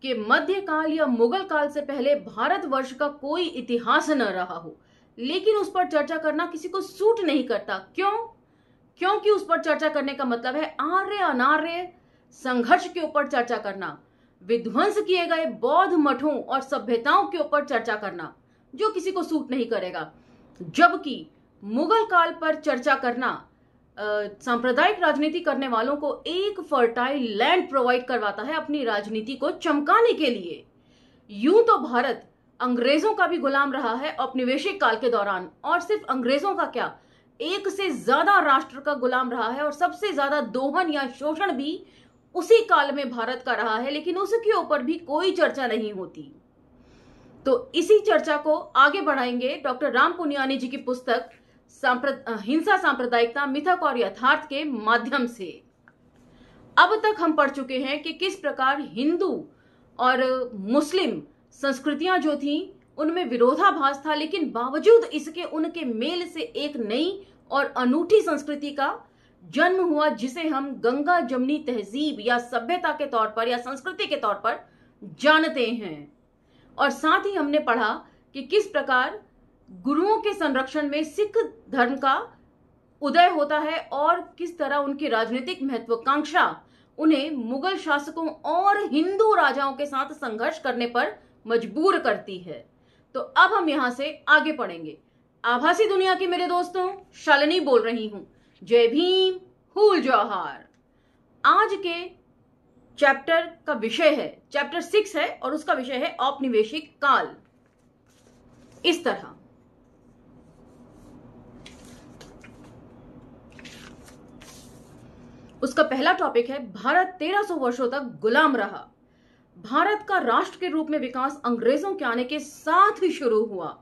कि मध्यकाल या मुगल काल से पहले भारतवर्ष का कोई इतिहास न रहा हो, लेकिन उस पर चर्चा करना किसी को सूट नहीं करता। क्यों? क्योंकि उस पर चर्चा करने का मतलब है आर्य अनार्य संघर्ष के ऊपर चर्चा करना, विध्वंस किए गए बौद्ध मठों और सभ्यताओं के ऊपर चर्चा करना, जो किसी को सूट नहीं करेगा। जबकि मुगल काल पर चर्चा करना सांप्रदायिक राजनीति करने वालों को एक फर्टाइल लैंड प्रोवाइड करवाता है अपनी राजनीति को चमकाने के लिए। यूं तो भारत अंग्रेजों का भी गुलाम रहा है औपनिवेशिक काल के दौरान, और सिर्फ अंग्रेजों का क्या, एक से ज्यादा राष्ट्र का गुलाम रहा है, और सबसे ज्यादा दोहन या शोषण भी उसी काल में भारत का रहा है, लेकिन उसके ऊपर भी कोई चर्चा नहीं होती। तो इसी चर्चा को आगे बढ़ाएंगे डॉक्टर राम पुनियानी जी की पुस्तक हिंसा सांप्रदायिकता, मिथक और यथार्थ के माध्यम से। अब तक हम पढ़ चुके हैं कि किस प्रकार हिंदू और मुस्लिम संस्कृतियां जो थीं उनमें विरोधाभास था, लेकिन बावजूद इसके उनके मेल से एक नई और अनूठी संस्कृति का जन्म हुआ, जिसे हम गंगा जमनी तहजीब या सभ्यता के तौर पर या संस्कृति के तौर पर जानते हैं। और साथ ही हमने पढ़ा कि किस प्रकार गुरुओं के संरक्षण में सिख धर्म का उदय होता है और किस तरह उनकी राजनीतिक महत्वाकांक्षा उन्हें मुगल शासकों और हिंदू राजाओं के साथ संघर्ष करने पर मजबूर करती है। तो अब हम यहां से आगे पढ़ेंगे। आभासी दुनिया के मेरे दोस्तों, शालिनी बोल रही हूं। जय भीम, हुल जोहार। आज के चैप्टर का विषय है, चैप्टर 6 है और उसका विषय है औपनिवेशिक काल। इस तरह उसका पहला टॉपिक है भारत 1300 वर्षों तक गुलाम रहा। भारत का राष्ट्र के रूप में विकास अंग्रेजों के आने के साथ ही शुरू हुआ।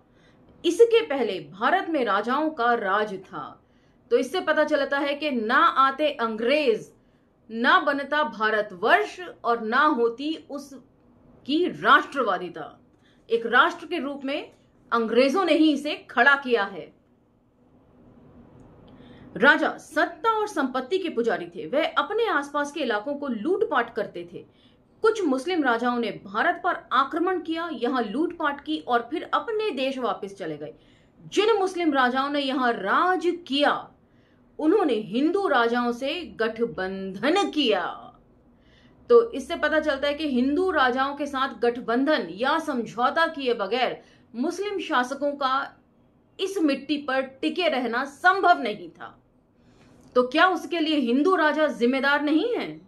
इसके पहले भारत में राजाओं का राज था। तो इससे पता चलता है कि ना आते अंग्रेज, ना बनता भारतवर्ष और ना होती उसकी राष्ट्रवादिता। एक राष्ट्र के रूप में अंग्रेजों ने ही इसे खड़ा किया है। राजा सत्ता और संपत्ति के पुजारी थे। वह अपने आसपास के इलाकों को लूटपाट करते थे। कुछ मुस्लिम राजाओं ने भारत पर आक्रमण किया, यहां लूटपाट की और फिर अपने देश वापस चले गए। जिन मुस्लिम राजाओं ने यहां राज किया, उन्होंने हिंदू राजाओं से गठबंधन किया। तो इससे पता चलता है कि हिंदू राजाओं के साथ गठबंधन या समझौता किए बगैर मुस्लिम शासकों का इस मिट्टी पर टिके रहना संभव नहीं था। तो क्या उसके लिए हिंदू राजा जिम्मेदार नहीं हैं?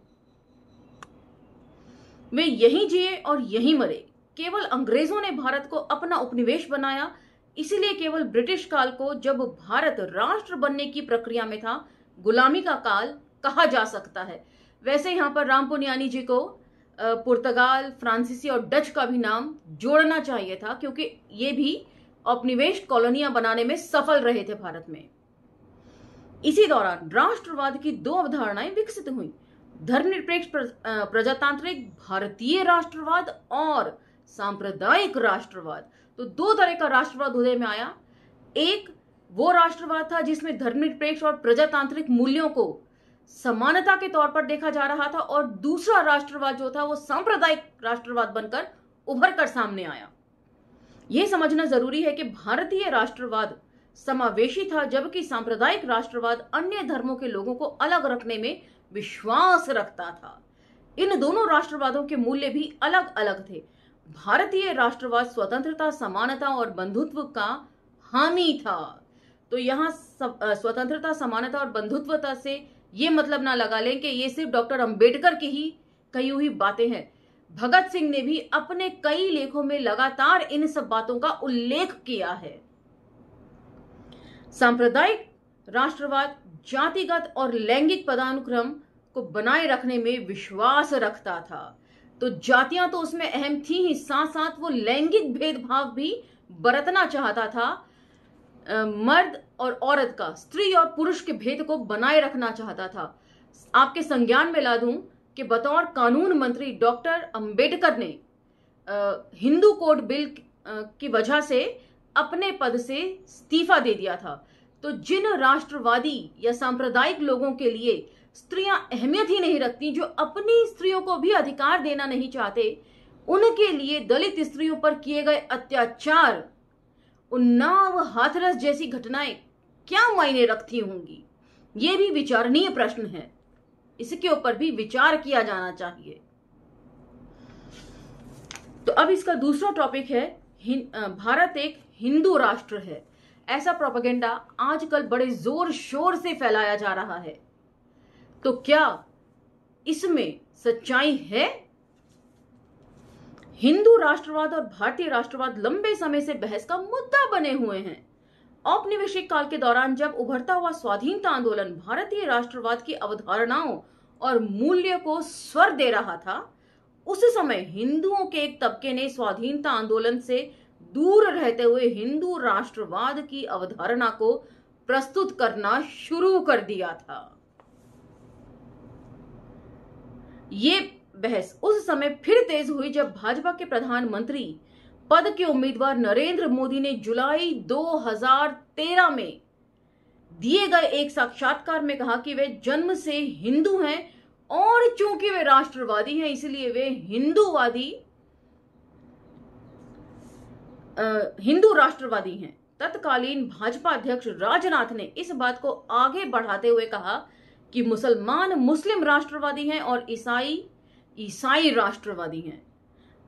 वे यहीं जिए और यहीं मरे। केवल अंग्रेजों ने भारत को अपना उपनिवेश बनाया, इसीलिए केवल ब्रिटिश काल को, जब भारत राष्ट्र बनने की प्रक्रिया में था, गुलामी का काल कहा जा सकता है। वैसे यहां पर राम पुनियानी जी को पुर्तगाल, फ्रांसीसी और डच का भी नाम जोड़ना चाहिए था, क्योंकि ये भी औपनिवेश कॉलोनियां बनाने में सफल रहे थे भारत में। इसी दौरान राष्ट्रवाद की दो अवधारणाएं विकसित हुई, धर्मनिरपेक्ष प्रजातांत्रिक भारतीय राष्ट्रवाद और सांप्रदायिक राष्ट्रवाद। तो दो तरह का राष्ट्रवाद उदय में आया। एक वो राष्ट्रवाद था जिसमें धर्मनिरपेक्ष और प्रजातांत्रिक मूल्यों को समानता के तौर पर देखा जा रहा था, और दूसरा राष्ट्रवाद जो था वो सांप्रदायिक राष्ट्रवाद बनकर उभर कर सामने आया। यह समझना जरूरी है कि भारतीय राष्ट्रवाद समावेशी था, जबकि सांप्रदायिक राष्ट्रवाद अन्य धर्मों के लोगों को अलग रखने में विश्वास रखता था। इन दोनों राष्ट्रवादों के मूल्य भी अलग अलग थे। भारतीय राष्ट्रवाद स्वतंत्रता, समानता और बंधुत्व का हामी था। तो यहाँ स्वतंत्रता, समानता और बंधुत्वता से ये मतलब ना लगा लें कि ये सिर्फ डॉक्टर अंबेडकर की ही कही हुई बातें हैं। भगत सिंह ने भी अपने कई लेखों में लगातार इन सब बातों का उल्लेख किया है। सांप्रदायिक राष्ट्रवाद जातिगत और लैंगिक पदानुक्रम को बनाए रखने में विश्वास रखता था। तो जातियां तो उसमें अहम थी ही, साथ साथ वो लैंगिक भेदभाव भी बरतना चाहता था। मर्द और औरत का, स्त्री और पुरुष के भेद को बनाए रखना चाहता था। आपके संज्ञान में ला दूं कि बतौर कानून मंत्री डॉक्टर अंबेडकर ने हिंदू कोड बिल की वजह से अपने पद से इस्तीफा दे दिया था। तो जिन राष्ट्रवादी या सांप्रदायिक लोगों के लिए स्त्रियां अहमियत ही नहीं रखती, जो अपनी स्त्रियों को भी अधिकार देना नहीं चाहते, उनके लिए दलित स्त्रियों पर किए गए अत्याचार, उन्नाव हाथरस जैसी घटनाएं क्या मायने रखती होंगी? ये भी विचारणीय प्रश्न है। इसके ऊपर भी विचार किया जाना चाहिए। तो अब इसका दूसरा टॉपिक है, भारत एक हिंदू राष्ट्र है। ऐसा प्रोपेगेंडा आजकल बड़े जोर शोर से फैलाया जा रहा है। तो क्या इसमें सच्चाई है? हिंदू राष्ट्रवाद और भारतीय राष्ट्रवाद लंबे समय से बहस का मुद्दा बने हुए हैं। औपनिवेशिक काल के दौरान जब उभरता हुआ स्वाधीनता आंदोलन भारतीय राष्ट्रवाद की अवधारणाओं और मूल्य को स्वर दे रहा था, उस समय हिंदुओं के एक तबके ने स्वाधीनता आंदोलन से दूर रहते हुए हिंदू राष्ट्रवाद की अवधारणा को प्रस्तुत करना शुरू कर दिया था। ये बहस उस समय फिर तेज हुई जब भाजपा के प्रधानमंत्री पद के उम्मीदवार नरेंद्र मोदी ने जुलाई 2013 में दिए गए एक साक्षात्कार में कहा कि वे जन्म से हिंदू हैं और चूंकि वे राष्ट्रवादी हैं इसलिए वे हिंदू राष्ट्रवादी हैं। तत्कालीन भाजपा अध्यक्ष राजनाथ ने इस बात को आगे बढ़ाते हुए कहा कि मुसलमान मुस्लिम राष्ट्रवादी हैं और ईसाई राष्ट्रवादी हैं।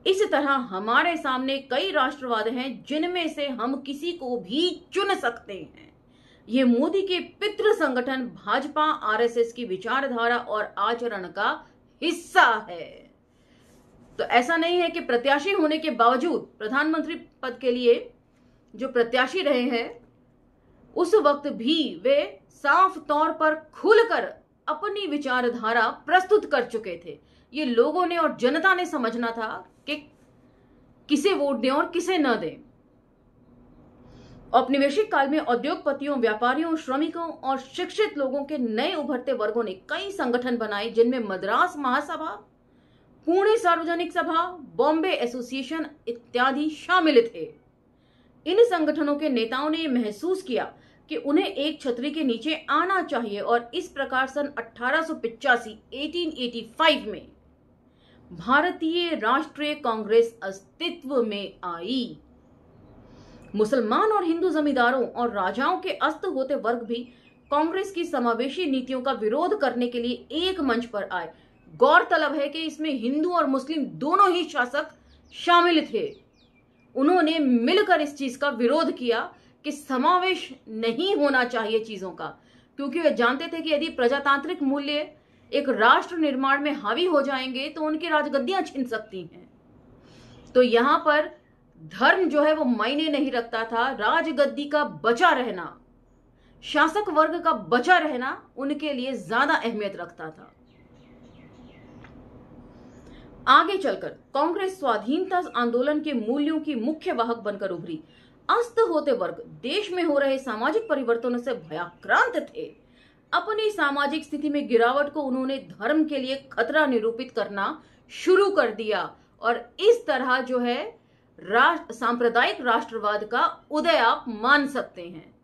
इस तरह हमारे सामने कई राष्ट्रवाद हैं जिनमें से हम किसी को भी चुन सकते हैं। ये मोदी के पितृ संगठन भाजपा आरएसएस की विचारधारा और आचरण का हिस्सा है। तो ऐसा नहीं है कि प्रत्याशी होने के बावजूद प्रधानमंत्री पद के लिए जो प्रत्याशी रहे हैं उस वक्त भी वे साफ तौर पर खुलकर अपनी विचारधारा प्रस्तुत कर चुके थे। ये लोगों ने और जनता ने समझना था कि किसे वोट दें और किसे न दें। औपनिवेशिक काल में उद्योगपतियों, व्यापारियों, श्रमिकों और शिक्षित लोगों के नए उभरते वर्गों ने कई संगठन बनाए जिनमें मद्रास महासभा, पुणे सार्वजनिक सभा, बॉम्बे एसोसिएशन इत्यादि शामिल थे। इन संगठनों के नेताओं ने महसूस किया कि उन्हें एक छतरी के नीचे आना चाहिए और इस प्रकार सन 1885 में भारतीय राष्ट्रीय कांग्रेस अस्तित्व में आई। मुसलमान और हिंदू जमींदारों और राजाओं के अस्त होते वर्ग भी कांग्रेस की समावेशी नीतियों का विरोध करने के लिए एक मंच पर आए। गौरतलब है कि इसमें हिंदू और मुस्लिम दोनों ही शासक शामिल थे। उन्होंने मिलकर इस चीज का विरोध किया कि समावेश नहीं होना चाहिए चीजों का, क्योंकि वे जानते थे कि यदि प्रजातांत्रिक मूल्य एक राष्ट्र निर्माण में हावी हो जाएंगे तो उनकी राजगद्दियां छिन सकती हैं। तो यहां पर धर्म जो है वो मायने नहीं रखता था। राजगद्दी का बचा रहना, शासक वर्ग का बचा रहना उनके लिए ज्यादा अहमियत रखता था। आगे चलकर कांग्रेस स्वाधीनता आंदोलन के मूल्यों की मुख्य वाहक बनकर उभरी। अस्त होते वर्ग देश में हो रहे सामाजिक परिवर्तनों से भयाक्रांत थे। अपनी सामाजिक स्थिति में गिरावट को उन्होंने धर्म के लिए खतरा निरूपित करना शुरू कर दिया और इस तरह जो है सांप्रदायिक राष्ट्रवाद का उदय आप मान सकते हैं।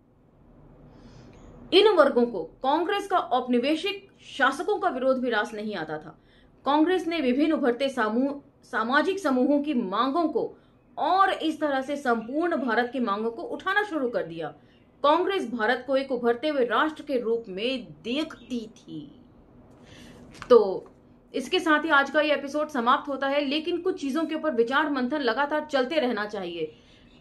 इन वर्गों को कांग्रेस का औपनिवेशिक शासकों का विरोध भी रास नहीं आता था। कांग्रेस ने विभिन्न उभरते सामाजिक समूहों की मांगों को और इस तरह से संपूर्ण भारत की मांगों को उठाना शुरू कर दिया। कांग्रेस भारत को एक उभरते हुए राष्ट्र के रूप में देखती थी। तो इसके साथ ही आज का ये एपिसोड समाप्त होता है, लेकिन कुछ चीजों के ऊपर विचार मंथन लगातार चलते रहना चाहिए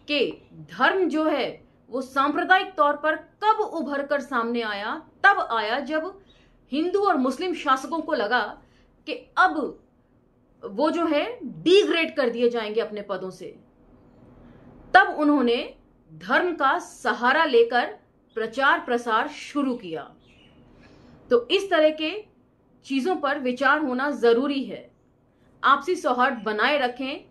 कि धर्म जो है वो सांप्रदायिक तौर पर कब उभर कर सामने आया। तब आया जब हिंदू और मुस्लिम शासकों को लगा कि अब वो जो है डिग्रेड कर दिए जाएंगे अपने पदों से। तब उन्होंने धर्म का सहारा लेकर प्रचार प्रसार शुरू किया। तो इस तरह के चीजों पर विचार होना जरूरी है। आपसी सौहार्द बनाए रखें,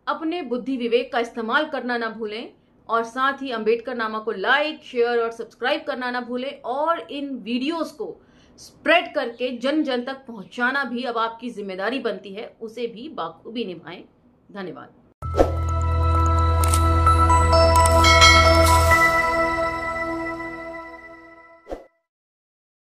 अपने बुद्धि विवेक का इस्तेमाल करना ना भूलें और साथ ही अंबेडकर नामा को लाइक, शेयर और सब्सक्राइब करना ना भूलें और इन वीडियोस को स्प्रेड करके जन जन तक पहुंचाना भी अब आपकी जिम्मेदारी बनती है, उसे भी बाखूबी निभाएं। धन्यवाद।